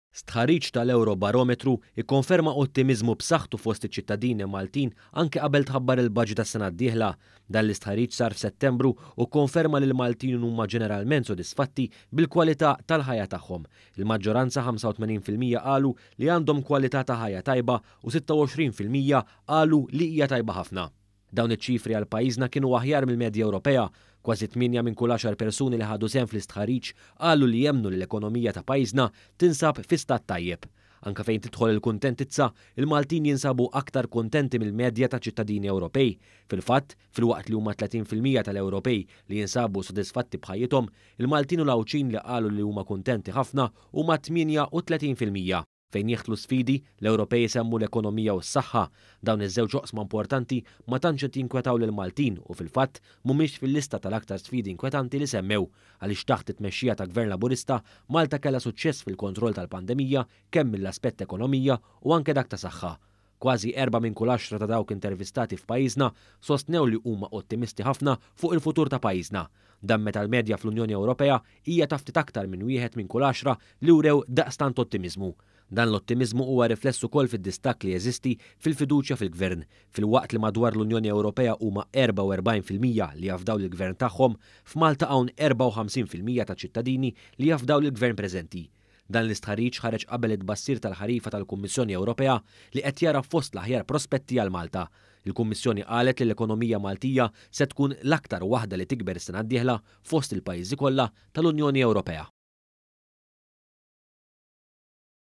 Stħarriġ tal-Eurobarometru ikkonferma ottimiżmu b'saħħtu fost iċ-ċittadini Maltin anke qabel tħabbar il-baġit tas-sena d-dieħla. Dan l-istħarriġ sar f'Settembru u konferma li l-Maltin huma ġeneralment sodisfatti bil-kwalità tal-ħajja tagħhom. Il-maġġoranza 85% qalu li għandhom kwalità ta' ħajja tajba u 26% qalu li hija tajba ħafna. Dawn iċ-ċifri għal pajjiżna kienu aħjar mill-medja Ewropea. Kważi 8 minn kull 10 persuni li ħadu sehem fl-istħarriġ qalu li jemmnu li l-ekonomija ta' pajjiżna tinsab fi stat tajjeb. Anke fejn tidħol il-kuntentizza, il-Maltin jinsabu aktar kuntenti mill-medja ta' ċittadini Ewropej. Fil-fatt, filwaqt li huma 30% tal-Ewropej li jinsabu sodisfatti b'ħajjithom, il-Maltin u l-Awċin li qalu li huma kuntenti ħafna huma 38%. Fejn jieħtlu sfidi, l-Ewropej semmu l-ekonomija u s-saħħa. Dawn iż-żewġ oqsma importanti ma tantx qed jinkwetaw lil Maltin u fil-fatt mhumiex fil-lista tal-aktar sfidi inkwetanti li semmew għaliex taħt it-tmexxija ta' Gvern Laburista Malta kellha suċċess fil-kontroll tal-pandemija kemm mill-aspett ekonomija u anke dak ta' saħħa. Kważi 4 minn kull 10 ta' dawk intervistati f'pajjiżna sostnew li huma ottimisti ħafna fuq il-futur ta' pajjiżna. Dan meta l-medja fl-Unjoni Ewropea hija ta' ftit aktar minn wieħed minn kull 10 li wrew daqstant ottimiżmu. Dan l-ottimizmu huwa riflessu wkoll fid-distakk li jeżisti fil-fiduċja fil-Gvern, filwaqt li madwar l-Unjoni Ewropea huma 44% li jafdaw lill-Gvern tagħhom, f'Malta hawn 54% ta' ċittadini li jafdaw lill-Gvern preżenti. Dan l-istħarriġ ħareġ qabel it-tbassir tal-ħarifa tal-Kummissjoni Ewropea li qed jara fost l-aħjar prospetti għal Malta. Il-Kummissjoni qalet li l-ekonomija Maltija se tkun l-aktar waħda li tikber is-sena d-dieħla fost il-pajjiżi kollha tal-Unjoni Ewropea.